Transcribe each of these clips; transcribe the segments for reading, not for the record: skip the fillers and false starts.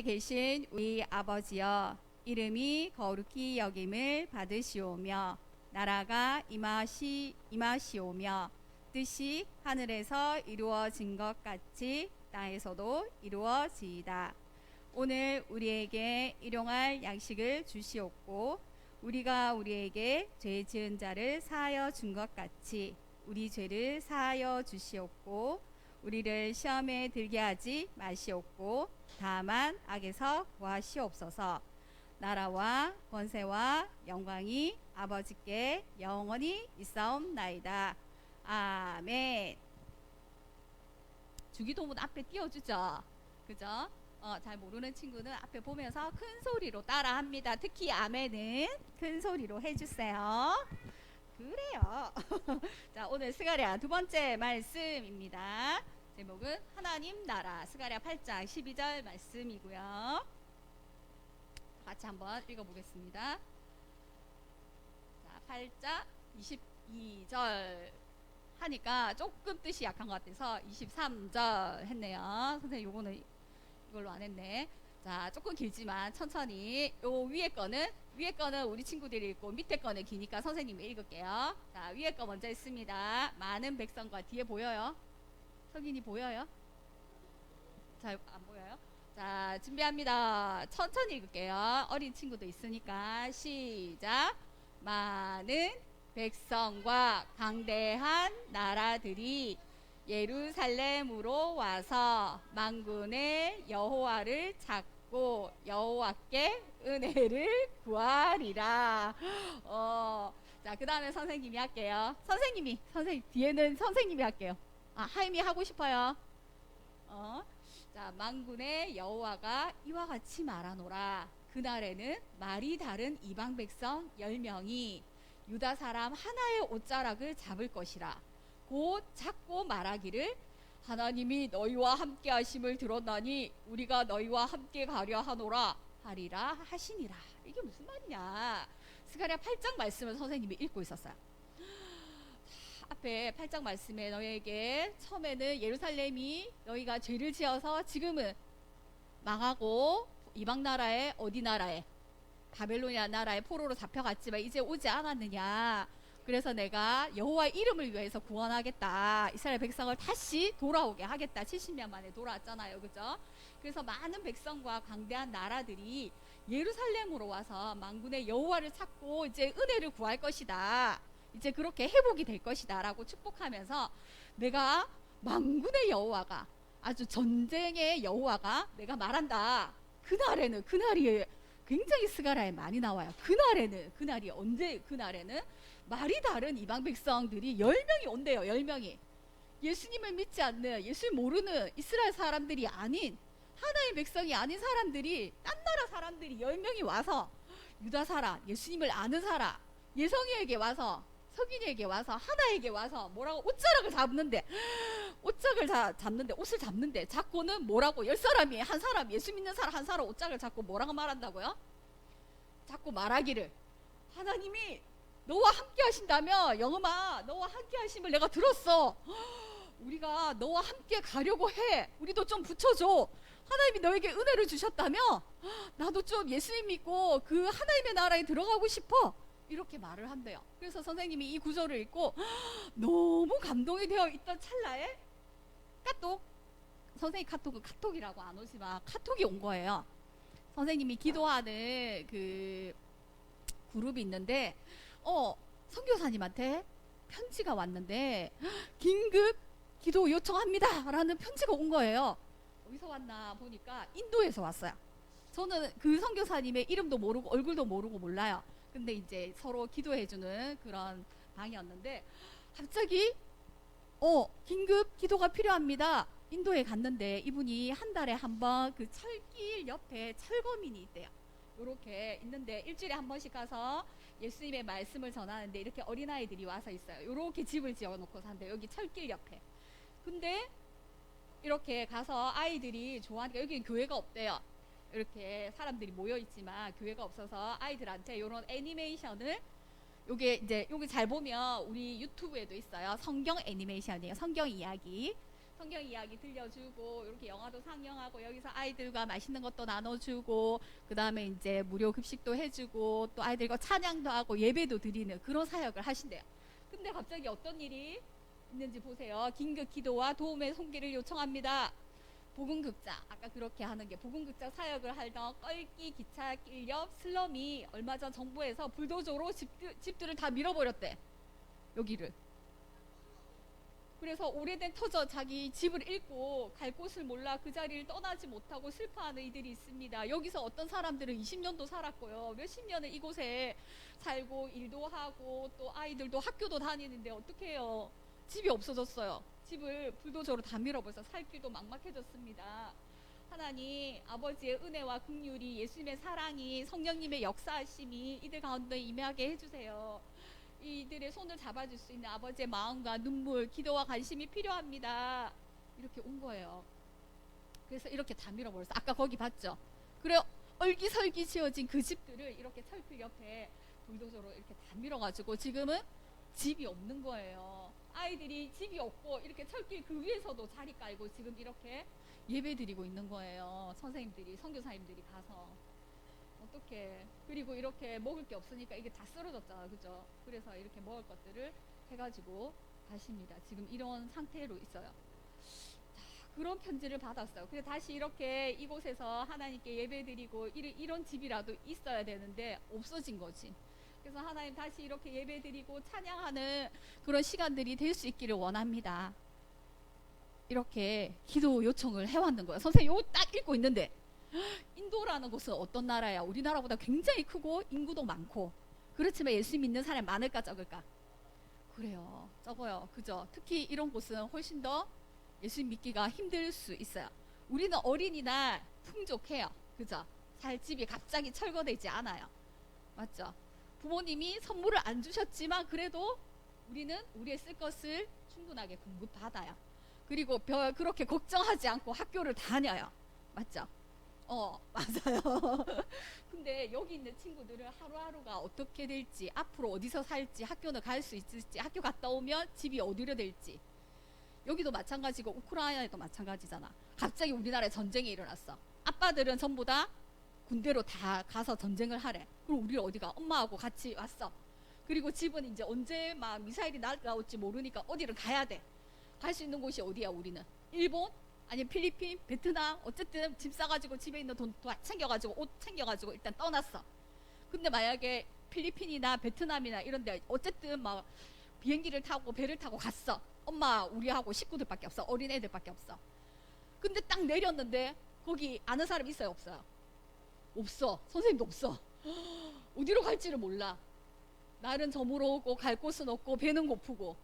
하늘에 계신 우리 아버지여, 이름이 거룩히 여김을 받으시오며 나라가 임하시오며 뜻이 하늘에서 이루어진 것 같이 땅에서도 이루어지이다. 오늘 우리에게 일용할 양식을 주시옵고 우리가 우리에게 죄 지은 자를 사하여 준 것 같이 우리 죄를 사하여 주시옵고 우리를 시험에 들게 하지 마시옵고 다만 악에서 구하시옵소서. 나라와 권세와 영광이 아버지께 영원히 있사옵나이다. 아멘. 주기도문 앞에 띄워주죠. 그죠? 잘 모르는 친구는 앞에 보면서 큰 소리로 따라합니다. 특히 아멘은 큰 소리로 해주세요. 그래요. 자, 오늘 스가랴 두 번째 말씀입니다. 제목은 하나님 나라. 스가랴 8장 12절 말씀이고요. 같이 한번 읽어보겠습니다. 자, 8장 22절 하니까 조금 뜻이 약한 것 같아서 23절 했네요. 선생님 요거는 이걸로 안 했네. 자, 조금 길지만 천천히. 요 위에 거는 우리 친구들이 읽고 밑에 거는 기니까 선생님이 읽을게요. 자, 위에 거 먼저 읽습니다. 많은 백성과 뒤에 보여요? 석인이 보여요? 잘 안 보여요? 자, 준비합니다. 천천히 읽을게요. 어린 친구도 있으니까 시작. 많은 백성과 강대한 나라들이 예루살렘으로 와서 만군의 여호와를 찾고 여호와께 은혜를 구하리라. 자, 그 다음에 선생님이 할게요. 선생님 뒤에는 선생님이 할게요. 하임이 하고 싶어요. 자, 만군의 여호와가 이와 같이 말하노라. 그날에는 말이 다른 이방 백성 10명이 유다 사람 하나의 옷자락을 잡을 것이라. 곧 잡고 말하기를 하나님이 너희와 함께 하심을 들었나니 우리가 너희와 함께 가려 하노라 하리라 하시니라. 이게 무슨 말이냐. 스가랴 8장 말씀을 선생님이 읽고 있었어요. 앞에 8장 말씀에 너희에게 처음에는 예루살렘이 너희가 죄를 지어서 지금은 망하고 이방 나라에 어디 나라에 바벨로니아 나라의 포로로 잡혀갔지만 이제 오지 않았느냐. 그래서 내가 여호와의 이름을 위해서 구원하겠다. 이스라엘 백성을 다시 돌아오게 하겠다. 70년 만에 돌아왔잖아요. 그죠? 그래서 많은 백성과 강대한 나라들이 예루살렘으로 와서 만군의 여호와를 찾고 이제 은혜를 구할 것이다. 이제 그렇게 회복이 될 것이다 라고 축복하면서 내가 만군의 여호와가 아주 전쟁의 여호와가 내가 말한다. 그날이 굉장히 스가랴에 많이 나와요. 그날이 언제 그날에는 말이 다른 이방 백성들이 10명이 온대요. 10명이 예수님을 믿지 않는 예수를 모르는 이스라엘 사람들이 아닌 하나의 백성이 아닌 사람들이 딴 나라 사람들이 10명이 와서 유다 사람 예수님을 아는 사람 예성이에게 와서 석인이에게 와서 하나에게 와서 뭐라고 옷자락을 잡는데 옷을 잡는데 잡고는 뭐라고 10사람이 한 사람 예수 믿는 사람 한 사람 옷자락을 잡고 뭐라고 말한다고요? 자꾸 말하기를 하나님이 너와 함께 하신다며 영음아 너와 함께 하심을 내가 들었어. 우리가 너와 함께 가려고 해. 우리도 좀 붙여줘. 하나님이 너에게 은혜를 주셨다며 나도 좀 예수님 믿고 그 하나님의 나라에 들어가고 싶어. 이렇게 말을 한대요. 그래서 선생님이 이 구절을 읽고 너무 감동이 되어 있던 찰나에 선생님 카톡이라고 안 오지만 카톡이 온 거예요. 선생님이 기도하는 그 그룹이 있는데 선교사님한테 편지가 왔는데 긴급 기도 요청합니다 라는 편지가 온 거예요. 어디서 왔나 보니까 인도에서 왔어요. 저는 그 선교사님의 이름도 모르고 얼굴도 모르고 몰라요. 근데 이제 서로 기도해주는 그런 방이었는데 갑자기 긴급 기도가 필요합니다. 인도에 갔는데 이분이 한 달에 한 번 그 철길 옆에 철거민이 있대요. 요렇게 있는데 일주일에 한 번씩 가서 예수님의 말씀을 전하는데 이렇게 어린아이들이 와서 있어요. 요렇게 집을 지어놓고 산대요. 여기 철길 옆에. 근데 이렇게 가서 아이들이 좋아하니까 여기는 교회가 없대요. 이렇게 사람들이 모여있지만 교회가 없어서 아이들한테 요런 애니메이션을 여기 잘 보면 우리 유튜브에도 있어요. 성경 애니메이션이에요. 성경 이야기. 성경 이야기 들려주고 이렇게 영화도 상영하고 여기서 아이들과 맛있는 것도 나눠주고 그 다음에 이제 무료 급식도 해주고 또 아이들과 찬양도 하고 예배도 드리는 그런 사역을 하신대요. 근데 갑자기 어떤 일이 있는지 보세요. 긴급 기도와 도움의 손길을 요청합니다. 복음극장, 아까 그렇게 하는 게 복음극장 사역을 하던 껄기 기차길 옆 슬럼이 얼마 전 정부에서 불도저로 집들을 다 밀어버렸대. 여기를. 그래서 오래된 터전 자기 집을 잃고 갈 곳을 몰라 그 자리를 떠나지 못하고 슬퍼하는 이들이 있습니다. 여기서 어떤 사람들은 20년도 살았고요. 몇십 년을 이곳에 살고 일도 하고 또 아이들도 학교도 다니는데 어떻게 해요? 집이 없어졌어요. 집을 불도저로 다 밀어버려서 살 길도 막막해졌습니다. 하나님 아버지의 은혜와 긍휼이 예수님의 사랑이 성령님의 역사하심이 이들 가운데 임하게 해주세요. 이들의 손을 잡아줄 수 있는 아버지의 마음과 눈물, 기도와 관심이 필요합니다. 이렇게 온 거예요. 그래서 이렇게 다 밀어버렸어. 아까 거기 봤죠? 그래 얼기설기 지어진 그 집들을 이렇게 철길 옆에 불도저로 이렇게 다 밀어가지고 지금은 집이 없는 거예요. 아이들이 집이 없고 이렇게 철길 그 위에서도 자리 깔고 지금 이렇게 예배 드리고 있는 거예요. 선생님들이, 선교사님들이 가서. 어떻게 그리고 이렇게 먹을 게 없으니까 이게 다 쓰러졌잖아, 그죠? 그래서 이렇게 먹을 것들을 해가지고 가십니다. 지금 이런 상태로 있어요. 자, 그런 편지를 받았어요. 그래서 다시 이렇게 이곳에서 하나님께 예배드리고 이런 집이라도 있어야 되는데 없어진 거지. 그래서 하나님 다시 이렇게 예배드리고 찬양하는 그런 시간들이 될 수 있기를 원합니다. 이렇게 기도 요청을 해왔는 거예요. 선생님 이거 딱 읽고 있는데 인도라는 곳은 어떤 나라야? 우리나라보다 굉장히 크고 인구도 많고 그렇지만 예수 믿는 사람이 많을까 적을까? 그래요. 적어요. 그죠? 특히 이런 곳은 훨씬 더 예수 믿기가 힘들 수 있어요. 우리는 어린이날 풍족해요. 그죠? 살 집이 갑자기 철거되지 않아요. 맞죠? 부모님이 선물을 안 주셨지만 그래도 우리는 우리의 쓸 것을 충분하게 공급받아요. 그리고 그렇게 걱정하지 않고 학교를 다녀요. 맞죠? 맞아요. 근데 여기 있는 친구들은 하루하루가 어떻게 될지, 앞으로 어디서 살지, 학교는 갈 수 있을지, 학교 갔다 오면 집이 어디로 될지. 여기도 마찬가지고 우크라이나도 마찬가지잖아. 갑자기 우리나라에 전쟁이 일어났어. 아빠들은 전부 다 군대로 다 가서 전쟁을 하래. 그럼 우리 어디가? 엄마하고 같이 왔어. 그리고 집은 이제 언제 막 미사일이 날아올지 모르니까 어디를 가야 돼. 갈 수 있는 곳이 어디야 우리는? 일본? 아니 필리핀, 베트남, 어쨌든 짐 싸가지고 집에 있는 돈 챙겨가지고 옷 챙겨가지고 일단 떠났어. 근데 만약에 필리핀이나 베트남이나 이런데 어쨌든 막 비행기를 타고 배를 타고 갔어. 엄마 우리하고 식구들밖에 없어. 어린애들밖에 없어. 근데 딱 내렸는데 거기 아는 사람 있어요 없어요? 없어. 선생님도 없어. 어디로 갈지를 몰라. 날은 저물어 오고 갈 곳은 없고 배는 고프고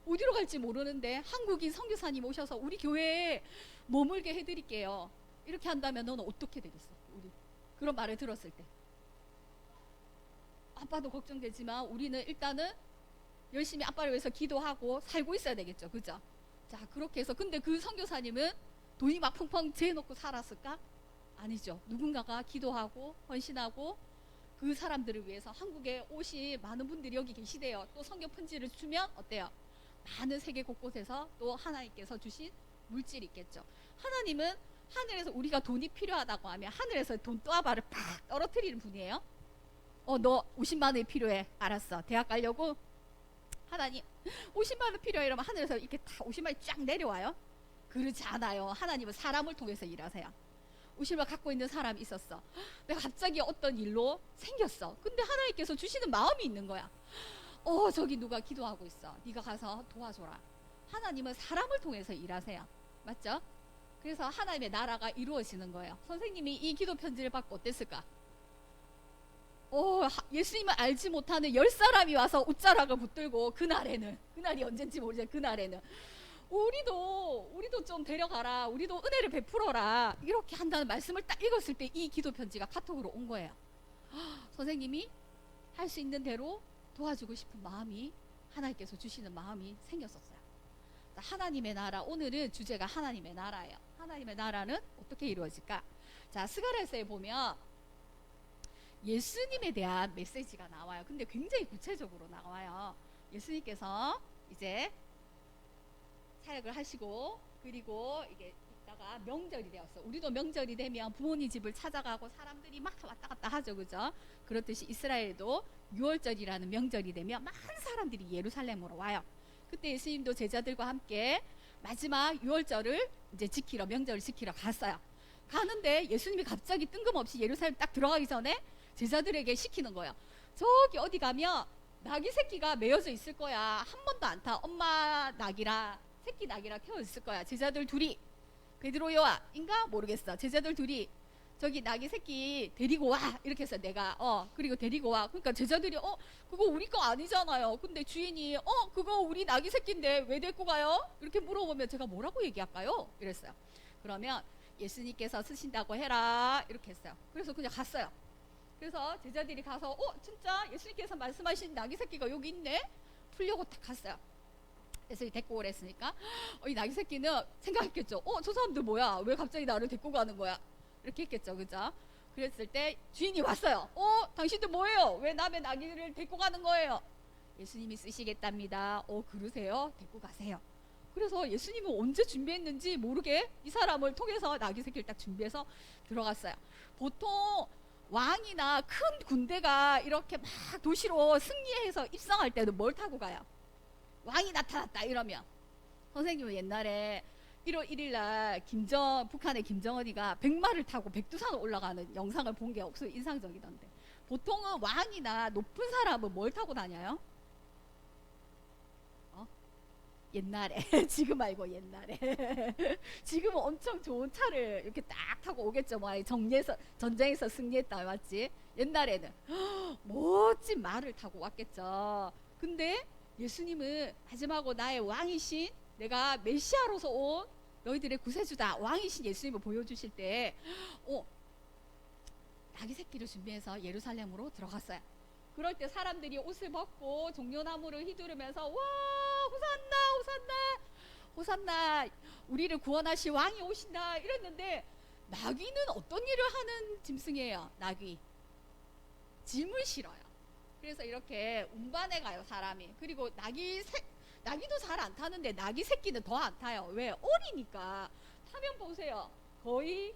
어디로 갈지 모르는데 한국인 선교사님 오셔서 우리 교회에 머물게 해드릴게요. 이렇게 한다면 너는 어떻게 되겠어? 우리 그런 말을 들었을 때 아빠도 걱정되지만 우리는 일단은 열심히 아빠를 위해서 기도하고 살고 있어야 되겠죠. 그죠? 자 그렇게 해서 근데 그 선교사님은 돈이 막 펑펑 재놓고 살았을까? 아니죠. 누군가가 기도하고 헌신하고 그 사람들을 위해서 한국에 오신 많은 분들이 여기 계시대요. 또 성경 편지를 주면 어때요? 많은 세계 곳곳에서 또 하나님께서 주신 물질이 있겠죠. 하나님은 하늘에서 우리가 돈이 필요하다고 하면 하늘에서 돈 또아바를 팍 떨어뜨리는 분이에요. 너 50만 원이 필요해. 알았어. 대학 가려고? 하나님 50만 원 필요해. 이러면 하늘에서 이렇게 다 50만 원이 쫙 내려와요? 그렇지 않아요. 하나님은 사람을 통해서 일하세요. 50만 원 갖고 있는 사람이 있었어. 내가 갑자기 어떤 일로 생겼어. 근데 하나님께서 주시는 마음이 있는 거야. 저기 누가 기도하고 있어. 네가 가서 도와줘라. 하나님은 사람을 통해서 일하세요. 맞죠? 그래서 하나님의 나라가 이루어지는 거예요. 선생님이 이 기도 편지를 받고 어땠을까? 예수님을 알지 못하는 10사람이 와서 웃자락을 붙들고 그날이 언젠지 모르지만 그날에는 우리도 좀 데려가라. 우리도 은혜를 베풀어라. 이렇게 한다는 말씀을 딱 읽었을 때 이 기도 편지가 카톡으로 온 거예요. 선생님이 할 수 있는 대로 도와주고 싶은 마음이 하나님께서 주시는 마음이 생겼었어요. 하나님의 나라, 오늘은 주제가 하나님의 나라예요. 하나님의 나라는 어떻게 이루어질까? 자, 스가랴서에 보면 예수님에 대한 메시지가 나와요. 근데 굉장히 구체적으로 나와요. 예수님께서 이제 사역을 하시고 그리고 이게 있다가 명절이 되었어. 우리도 명절이 되면 부모님 집을 찾아가고 사람들이 막 왔다 갔다 하죠, 그죠? 그렇듯이 이스라엘도 6월절이라는 명절이 되면 많은 사람들이 예루살렘으로 와요. 그때 예수님도 제자들과 함께 마지막 6월절을 이제 지키러, 명절을 지키러 갔어요. 가는데 예수님이 갑자기 뜬금없이 예루살렘 딱 들어가기 전에 제자들에게 시키는 거예요. 저기 어디 가면 낙이 새끼가 메어져 있을 거야. 한 번도 안 타. 엄마 낙이라 새끼 낙이라 태워 있을 거야. 제자들 둘이, 베드로 요한인가 모르겠어. 제자들 둘이 저기 낙이 새끼 데리고 와, 이렇게 해서 내가 그리고 데리고 와. 그러니까 제자들이 그거 우리 거 아니잖아요. 근데 주인이 그거 우리 낙이 새끼인데 왜 데리고 가요? 이렇게 물어보면 제가 뭐라고 얘기할까요? 이랬어요. 그러면 예수님께서 쓰신다고 해라, 이렇게 했어요. 그래서 그냥 갔어요. 그래서 제자들이 가서 진짜 예수님께서 말씀하신 낙이 새끼가 여기 있네? 풀려고 딱 갔어요. 예수님이 데리고 오랬으니까 이 낙이 새끼는 생각했겠죠. 저 사람들 뭐야? 왜 갑자기 나를 데리고 가는 거야? 이렇게 했겠죠, 그죠? 그랬을 때 주인이 왔어요. 당신들 뭐예요? 왜 남의 낙이를 데리고 가는 거예요? 예수님이 쓰시겠답니다. 그러세요? 데리고 가세요. 그래서 예수님은 언제 준비했는지 모르게 이 사람을 통해서 낙이 새끼를 딱 준비해서 들어갔어요. 보통 왕이나 큰 군대가 이렇게 막 도시로 승리해서 입성할 때는 뭘 타고 가요? 왕이 나타났다 이러면. 선생님은 옛날에 1월 1일 날 북한의 김정은이가 백마를 타고 백두산을 올라가는 영상을 본 게 없어요. 인상적이던데. 보통은 왕이나 높은 사람은 뭘 타고 다녀요? 옛날에 지금 말고 옛날에 지금은 엄청 좋은 차를 이렇게 딱 타고 오겠죠. 뭐 전쟁에서 승리했다, 맞지? 옛날에는 멋진 말을 타고 왔겠죠. 근데 예수님은 마지막으로 나의 왕이신, 내가 메시아로서 온 너희들의 구세주다, 왕이신 예수님을 보여주실 때 낙이 새끼를 준비해서 예루살렘으로 들어갔어요. 그럴 때 사람들이 옷을 벗고 종려나무를 휘두르면서 와, 호산나 호산나 호산나, 우리를 구원하실 왕이 오신다 이랬는데, 나귀는 어떤 일을 하는 짐승이에요? 나귀 짐을 실어요. 그래서 이렇게 운반해 가요, 사람이. 그리고 나귀도 잘 안 타는데 나귀 새끼는 더 안 타요. 왜? 어리니까. 타면 보세요, 거의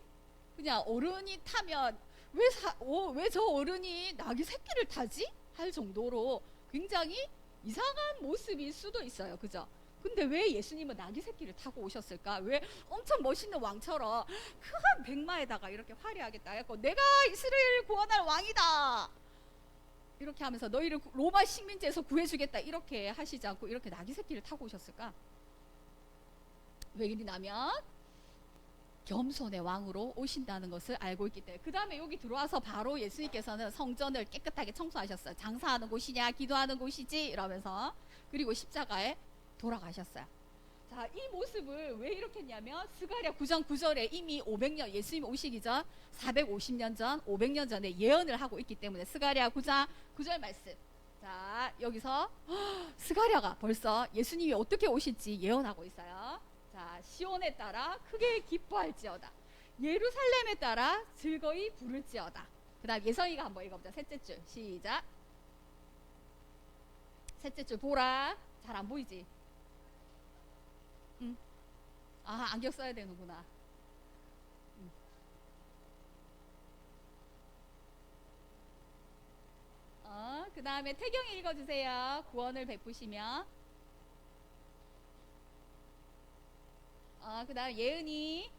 그냥 어른이 타면 왜 저 어른이 나귀 새끼를 타지? 할 정도로 굉장히 이상한 모습일 수도 있어요, 그죠? 근데 왜 예수님은 나귀 새끼를 타고 오셨을까? 왜 엄청 멋있는 왕처럼 큰 백마에다가 이렇게 화려하게 따였고, 내가 이스라엘 구원할 왕이다 이렇게 하면서 너희를 로마 식민지에서 구해주겠다 이렇게 하시지 않고 이렇게 나귀 새끼를 타고 오셨을까? 왜 이러냐면 겸손의 왕으로 오신다는 것을 알고 있기 때문에. 그 다음에 여기 들어와서 바로 예수님께서는 성전을 깨끗하게 청소하셨어요. 장사하는 곳이냐 기도하는 곳이지 이러면서. 그리고 십자가에 돌아가셨어요. 자, 이 모습을 왜 이렇게 했냐면 스가랴 9장 9절에 이미 500년, 예수님 오시기 전 450년 전 500년 전에 예언을 하고 있기 때문에. 스가랴 9장 9절 말씀. 자, 여기서 스가랴가 벌써 예수님이 어떻게 오실지 예언하고 있어요. 자, 시온에 따라 크게 기뻐할지어다, 예루살렘에 따라 즐거이 부를지어다. 그 다음 예성이가 한번 읽어보자. 셋째 줄 시작. 셋째 줄 보라. 잘 안 보이지? 응. 안경 써야 되는구나. 그 다음에 태경이 읽어주세요. 구원을 베푸시며. 그 다음 예은이.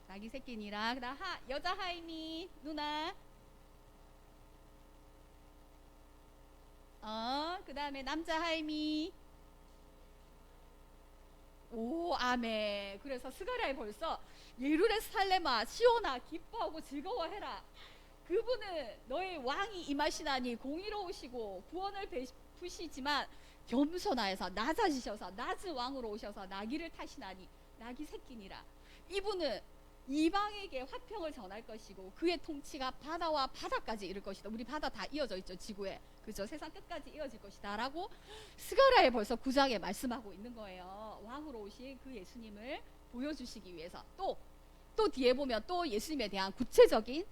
자기 새끼니라. 그 다음 여자 하임이 누나. 그 다음에 남자 하임이. 오, 아멘. 그래서 스가랴에 벌써 예루살렘아 시온아 기뻐하고 즐거워해라. 그분은 너의 왕이 임하시나니 공의로우시고 구원을 베푸시지만 겸손하여서 낮아지셔서 낮은 왕으로 오셔서 나귀를 타시나니 나귀 새끼니라. 이분은 이방에게 화평을 전할 것이고 그의 통치가 바다와 바다까지 이를 것이다. 우리 바다 다 이어져 있죠, 지구에. 그죠? 세상 끝까지 이어질 것이다 라고 스가랴에 벌써 9장에 말씀하고 있는 거예요. 왕으로 오신 그 예수님을 보여주시기 위해서. 또 뒤에 보면 또 예수님에 대한 구체적인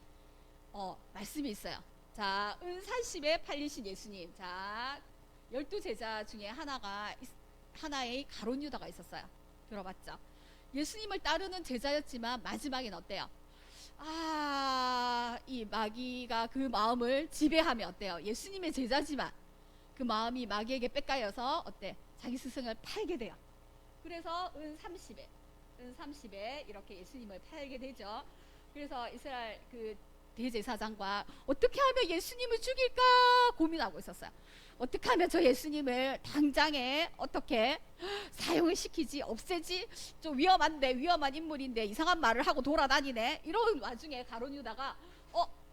말씀이 있어요. 자, 은사십에 팔리신 예수님. 자, 열두 제자 중에 하나의 가룟 유다가 있었어요. 들어봤죠? 예수님을 따르는 제자였지만 마지막엔 어때요? 이 마귀가 그 마음을 지배하면 어때요? 예수님의 제자지만 그 마음이 마귀에게 뺏가여서 어때? 자기 스승을 팔게 돼요. 그래서 은 30에 이렇게 예수님을 팔게 되죠. 그래서 이스라엘 그 대제사장과 어떻게 하면 예수님을 죽일까 고민하고 있었어요. 어떻게 하면 저 예수님을 당장에 어떻게 사형을 시키지, 없애지, 좀 위험한 인물인데 이상한 말을 하고 돌아다니네. 이런 와중에 가룟 유다가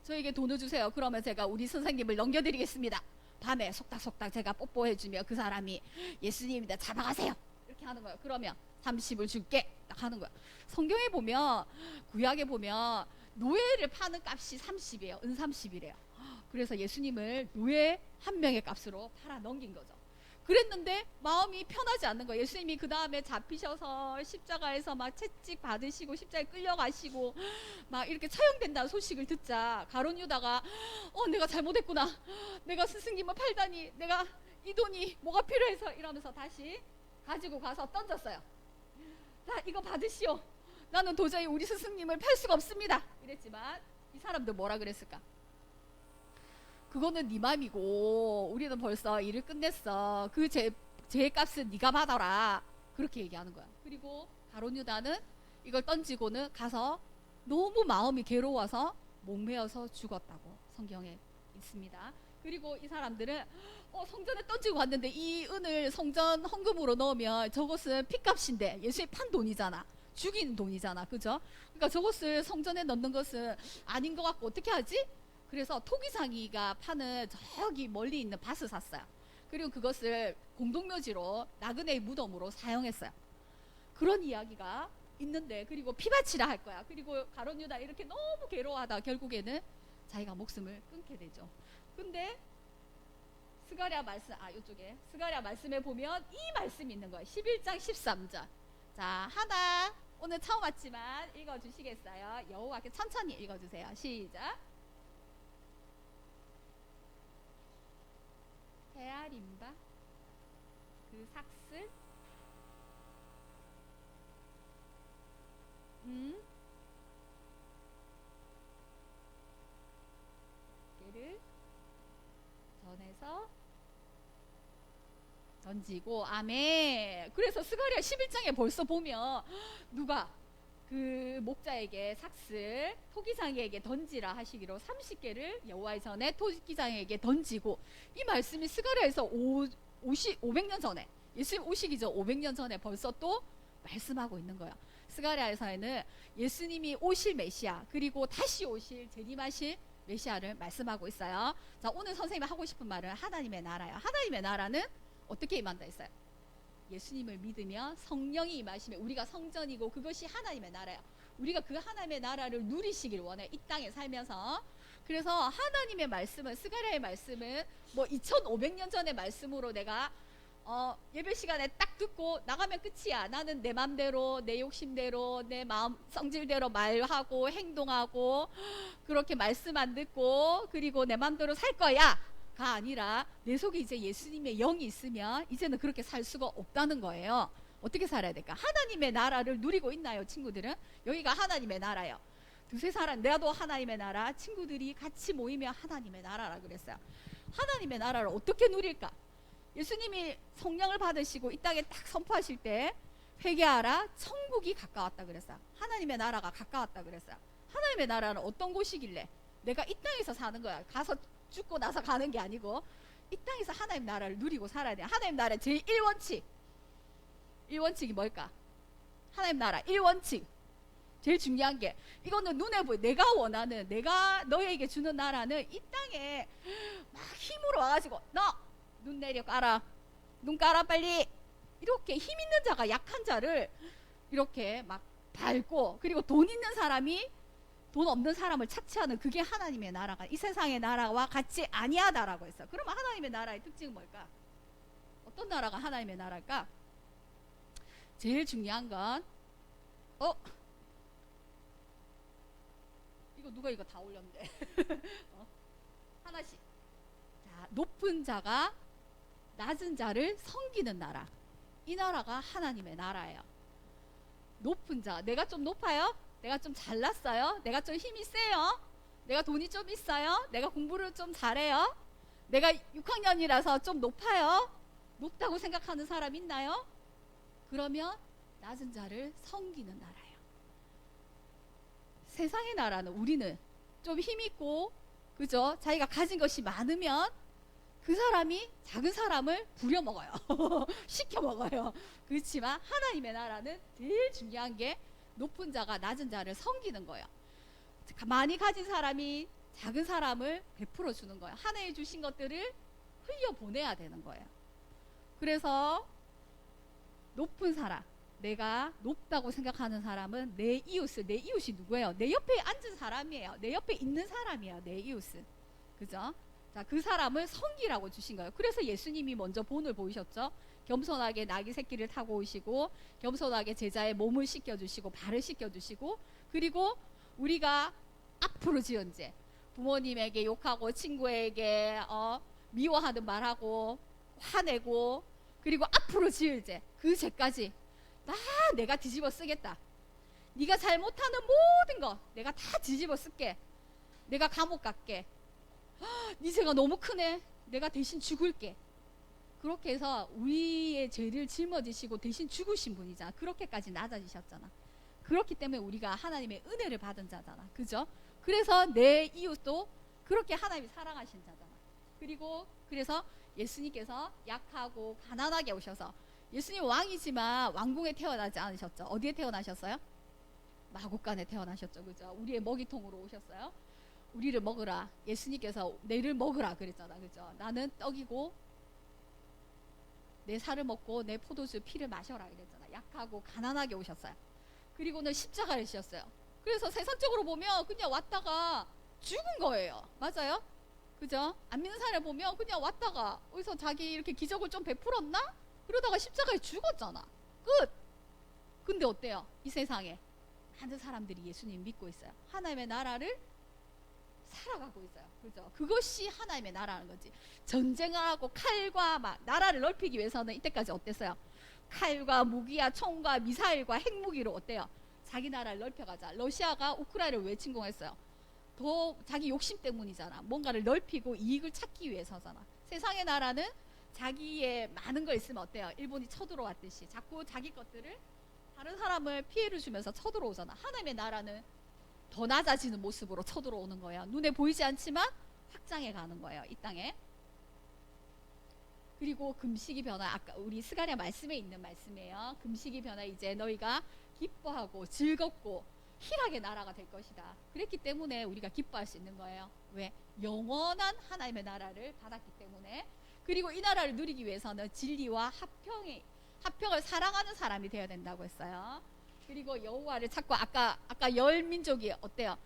저에게 돈을 주세요. 그러면 제가 우리 선생님을 넘겨드리겠습니다. 밤에 속닥속닥 제가 뽀뽀해주며 그 사람이 예수님이다 잡아가세요 이렇게 하는 거예요. 그러면 30을 줄게 딱 하는 거예요. 성경에 보면, 구약에 보면 노예를 파는 값이 30이에요. 은 30이래요. 그래서 예수님을 노예 한 명의 값으로 팔아 넘긴 거죠. 그랬는데 마음이 편하지 않는 거예요. 예수님이 그 다음에 잡히셔서 십자가에서 막 채찍 받으시고 십자가에 끌려가시고 막 이렇게 처형된다는 소식을 듣자 가룟 유다가 내가 잘못했구나. 내가 스승님을 팔다니, 내가 이 돈이 뭐가 필요해서 이러면서 다시 가지고 가서 던졌어요. 자, 이거 받으시오. 나는 도저히 우리 스승님을 팔 수가 없습니다. 이랬지만 이 사람들 뭐라 그랬을까? 그거는 네 맘이고 우리는 벌써 일을 끝냈어. 그 죄값은 네가 받아라. 그렇게 얘기하는 거야. 그리고 가룟 유다는 이걸 던지고는 가서 너무 마음이 괴로워서 목매어서 죽었다고 성경에 있습니다. 그리고 이 사람들은 성전에 던지고 왔는데 이 은을 성전 헌금으로 넣으면 저것은 핏값인데 예수님 판 돈이잖아. 죽인 돈이잖아. 그죠? 그러니까 저것을 성전에 넣는 것은 아닌 것 같고 어떻게 하지? 그래서 토기상이가 파는 저기 멀리 있는 밭을 샀어요. 그리고 그것을 공동묘지로 나그네의 무덤으로 사용했어요. 그런 이야기가 있는데, 그리고 피바치라 할 거야. 그리고 가룟 유다 이렇게 너무 괴로워하다 결국에는 자기가 목숨을 끊게 되죠. 근데 스가랴 말씀, 이쪽에 스가랴 말씀에 보면 이 말씀이 있는 거예요. 11장 13절. 자, 하나 오늘 처음 왔지만 읽어주시겠어요? 여호와께 천천히 읽어주세요. 시작. 헤아림바 그 삭슬 깨를 전해서 던지고. 아멘. 그래서 스가랴 11장에 벌써 보면 누가 그 목자에게 삭슬 토기장에게 던지라 하시기로 30개를 여호와의 전에 토기장에게 던지고, 이 말씀이 스가랴에서 500년 전에 예수님 오시기 전 500년 전에 벌써 또 말씀하고 있는 거예요. 스가랴에서는 예수님이 오실 메시아 그리고 다시 오실 재림하실 메시아를 말씀하고 있어요. 자, 오늘 선생님이 하고 싶은 말은 하나님의 나라예요. 하나님의 나라는 어떻게 임한다 했어요? 예수님을 믿으며 성령이 임하시면 우리가 성전이고 그것이 하나님의 나라예요. 우리가 그 하나님의 나라를 누리시길 원해, 이 땅에 살면서. 그래서 하나님의 말씀은, 스가랴의 말씀은 뭐 2500년 전의 말씀으로 내가 예배 시간에 딱 듣고 나가면 끝이야. 나는 내 맘대로, 내 욕심대로, 내 마음 성질대로 말하고 행동하고 그렇게 말씀 안 듣고 그리고 내 맘대로 살 거야 가 아니라, 내 속에 이제 예수님의 영이 있으면 이제는 그렇게 살 수가 없다는 거예요. 어떻게 살아야 될까? 하나님의 나라를 누리고 있나요, 친구들은? 여기가 하나님의 나라예요. 두세 사람, 나도 하나님의 나라, 친구들이 같이 모이면 하나님의 나라라 그랬어요. 하나님의 나라를 어떻게 누릴까? 예수님이 성령을 받으시고 이 땅에 딱 선포하실 때 회개하라, 천국이 가까웠다 그랬어요. 하나님의 나라가 가까웠다 그랬어요. 하나님의 나라는 어떤 곳이길래 내가 이 땅에서 사는 거야. 가서 죽고 나서 가는 게 아니고 이 땅에서 하나님 나라를 누리고 살아야 돼. 하나님 나라의 제일 1원칙이 뭘까? 하나님 나라 1원칙 제일 중요한 게, 이거는 눈에 보여. 내가 원하는, 내가 너에게 주는 나라는 이 땅에 막 힘으로 와가지고 너 눈 내려 깔아, 눈 깔아 빨리, 이렇게 힘 있는 자가 약한 자를 이렇게 막 밟고, 그리고 돈 있는 사람이 돈 없는 사람을 착취하는, 그게 하나님의 나라가 이 세상의 나라와 같이 아니하다라고 했어. 그러면 하나님의 나라의 특징은 뭘까? 어떤 나라가 하나님의 나라일까? 제일 중요한 건 이거 다 올렸는데 하나씩. 자, 높은 자가 낮은 자를 섬기는 나라. 이 나라가 하나님의 나라예요. 높은 자, 내가 좀 높아요? 내가 좀 잘났어요? 내가 좀 힘이 세요? 내가 돈이 좀 있어요? 내가 공부를 좀 잘해요? 내가 6학년이라서 좀 높아요? 높다고 생각하는 사람 있나요? 그러면 낮은 자를 섬기는 나라예요. 세상의 나라는 우리는 좀 힘있고, 그죠? 자기가 가진 것이 많으면 그 사람이 작은 사람을 부려먹어요. 시켜먹어요. 그렇지만 하나님의 나라는 제일 중요한 게 높은 자가 낮은 자를 섬기는 거예요. 많이 가진 사람이 작은 사람을 베풀어 주는 거예요. 하나님 주신 것들을 흘려보내야 되는 거예요. 그래서 높은 사람, 내가 높다고 생각하는 사람은 내 이웃을, 내 이웃이 누구예요? 내 옆에 앉은 사람이에요. 내 옆에 있는 사람이에요. 내 이웃은. 그죠? 자, 그 사람을 섬기라고 주신 거예요. 그래서 예수님이 먼저 본을 보이셨죠. 겸손하게 나귀 새끼를 타고 오시고, 겸손하게 제자의 몸을 씻겨주시고, 발을 씻겨주시고, 그리고 우리가 앞으로 지은 죄, 부모님에게 욕하고 친구에게 미워하는 말하고 화내고, 그리고 앞으로 지을 죄, 그 죄까지 내가 뒤집어 쓰겠다. 네가 잘못하는 모든 거 내가 다 뒤집어 쓸게. 내가 감옥 갈게. 네 죄가 너무 크네. 내가 대신 죽을게. 그렇게 해서 우리의 죄를 짊어지시고 대신 죽으신 분이잖아. 그렇게까지 낮아지셨잖아. 그렇기 때문에 우리가 하나님의 은혜를 받은 자잖아. 그죠? 그래서 내 이웃도 그렇게 하나님이 사랑하신 자잖아. 그리고 그래서 예수님께서 약하고 가난하게 오셔서, 예수님 왕이지만 왕궁에 태어나지 않으셨죠. 어디에 태어나셨어요? 마국간에 태어나셨죠. 그죠? 우리의 먹이통으로 오셨어요. 우리를 먹으라. 예수님께서 내를 먹으라 그랬잖아. 그죠? 나는 떡이고 내 살을 먹고 내 포도주 피를 마셔라 그랬잖아. 약하고 가난하게 오셨어요. 그리고는 십자가를 지셨어요. 그래서 세상적으로 보면 그냥 왔다가 죽은 거예요. 맞아요? 그죠? 안 믿는 사람을 보면 그냥 왔다가 어디서 자기 이렇게 기적을 좀 베풀었나? 그러다가 십자가에 죽었잖아. 끝! 근데 어때요? 이 세상에 많은 사람들이 예수님 믿고 있어요. 하나님의 나라를 살아가고 있어요. 그죠? 그것이 하나님의 나라는 거지. 전쟁을 하고 칼과 막 나라를 넓히기 위해서는 이때까지 어땠어요? 칼과 무기와 총과 미사일과 핵무기로 어때요? 자기 나라를 넓혀가자. 러시아가 우크라이나를 왜 침공했어요? 더 자기 욕심 때문이잖아. 뭔가를 넓히고 이익을 찾기 위해서잖아. 세상의 나라는 자기의 많은 거 있으면 어때요? 일본이 쳐들어왔듯이 자꾸 자기 것들을 다른 사람을 피해를 주면서 쳐들어오잖아. 하나님의 나라는 더 낮아지는 모습으로 쳐들어오는 거예요. 눈에 보이지 않지만 확장해 가는 거예요. 이 땅에. 그리고 금식이 변화, 아까 우리 스가랴 말씀에 있는 말씀이에요. 금식이 변화, 이제 너희가 기뻐하고 즐겁고 희락의 나라가 될 것이다. 그랬기 때문에 우리가 기뻐할 수 있는 거예요. 왜? 영원한 하나님의 나라를 받았기 때문에. 그리고 이 나라를 누리기 위해서는 진리와 합평을 사랑하는 사람이 되어야 된다고 했어요. 그리고 여호와를 찾고, 아까 열 민족이 어때요?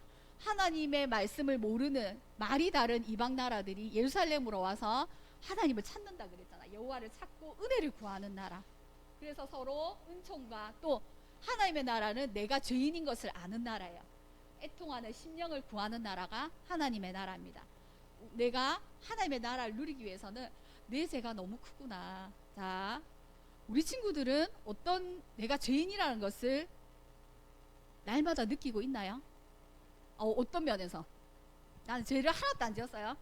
하나님의 말씀을 모르는 말이 다른 이방 나라들이 예루살렘으로 와서 하나님을 찾는다 그랬잖아. 여호와를 찾고 은혜를 구하는 나라. 그래서 서로 은총과, 또 하나님의 나라는 내가 죄인인 것을 아는 나라예요. 애통하는 심령을 구하는 나라가 하나님의 나라입니다. 내가 하나님의 나라를 누리기 위해서는 내 죄가 너무 크구나. 자, 우리 친구들은 내가 죄인이라는 것을 날마다 느끼고 있나요? 어떤 면에서? 나는 죄를 하나도 안 지었어요.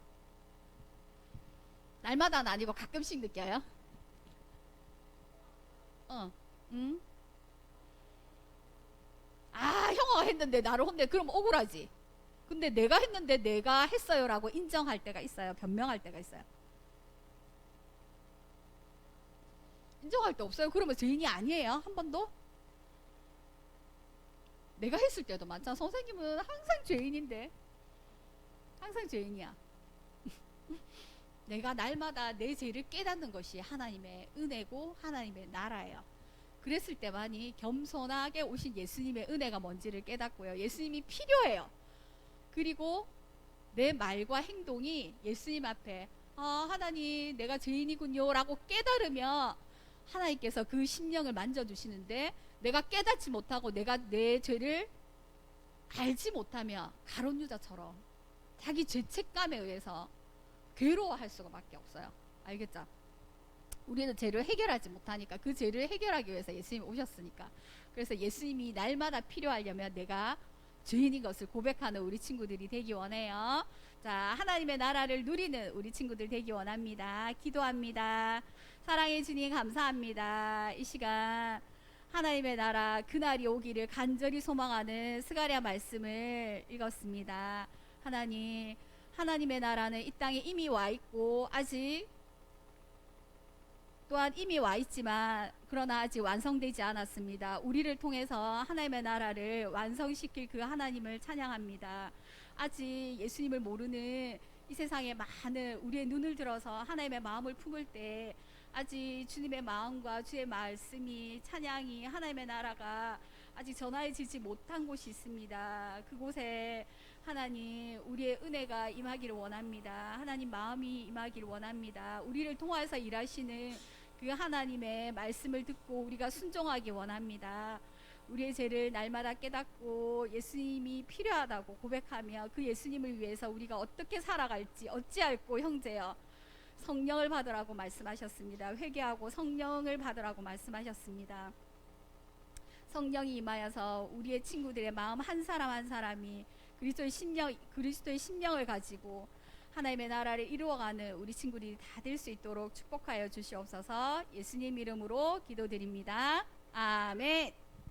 날마다는 아니고 가끔씩 느껴요. 응? 형아가 했는데 나를 혼내. 그럼 억울하지. 근데 내가 했는데 내가 했어요라고 인정할 때가 있어요. 변명할 때가 있어요. 인정할 때 없어요. 그러면 죄인이 아니에요. 한 번도? 내가 했을 때도 많잖아. 선생님은 항상 죄인인데. 항상 죄인이야. 내가 날마다 내 죄를 깨닫는 것이 하나님의 은혜고 하나님의 나라예요. 그랬을 때만이 겸손하게 오신 예수님의 은혜가 뭔지를 깨닫고요. 예수님이 필요해요. 그리고 내 말과 행동이 예수님 앞에 하나님 내가 죄인이군요 라고 깨달으면 하나님께서 그 심령을 만져주시는데, 내가 깨닫지 못하고 내가 내 죄를 알지 못하면 가룟 유다처럼 자기 죄책감에 의해서 괴로워할 수가 밖에 없어요. 알겠죠? 우리는 죄를 해결하지 못하니까 그 죄를 해결하기 위해서 예수님이 오셨으니까. 그래서 예수님이 날마다 필요하려면 내가 죄인인 것을 고백하는 우리 친구들이 되기 원해요. 자, 하나님의 나라를 누리는 우리 친구들 되기 원합니다. 기도합니다. 사랑해 주님 감사합니다. 이 시간 하나님의 나라 그날이 오기를 간절히 소망하는 스가랴 말씀을 읽었습니다. 하나님, 하나님의 나라는 이 땅에 이미 와 있고 아직 또한 이미 와 있지만 그러나 아직 완성되지 않았습니다. 우리를 통해서 하나님의 나라를 완성시킬 그 하나님을 찬양합니다. 아직 예수님을 모르는 이 세상에 많은 우리의 눈을 들어서 하나님의 마음을 품을 때 아직 주님의 마음과 주의 말씀이 찬양이 하나님의 나라가 아직 전하여지지 못한 곳이 있습니다. 그곳에 하나님 우리의 은혜가 임하기를 원합니다. 하나님 마음이 임하기를 원합니다. 우리를 통하여서 일하시는 그 하나님의 말씀을 듣고 우리가 순종하기 원합니다. 우리의 죄를 날마다 깨닫고 예수님이 필요하다고 고백하며 그 예수님을 위해서 우리가 어떻게 살아갈지 어찌할꼬 형제여 성령을 받으라고 말씀하셨습니다. 회개하고 성령을 받으라고 말씀하셨습니다. 성령이 임하여서 우리의 친구들의 마음 한 사람 한 사람이 그리스도의 심령을 가지고 하나님의 나라를 이루어가는 우리 친구들이 다 될 수 있도록 축복하여 주시옵소서. 예수님 이름으로 기도드립니다. 아멘.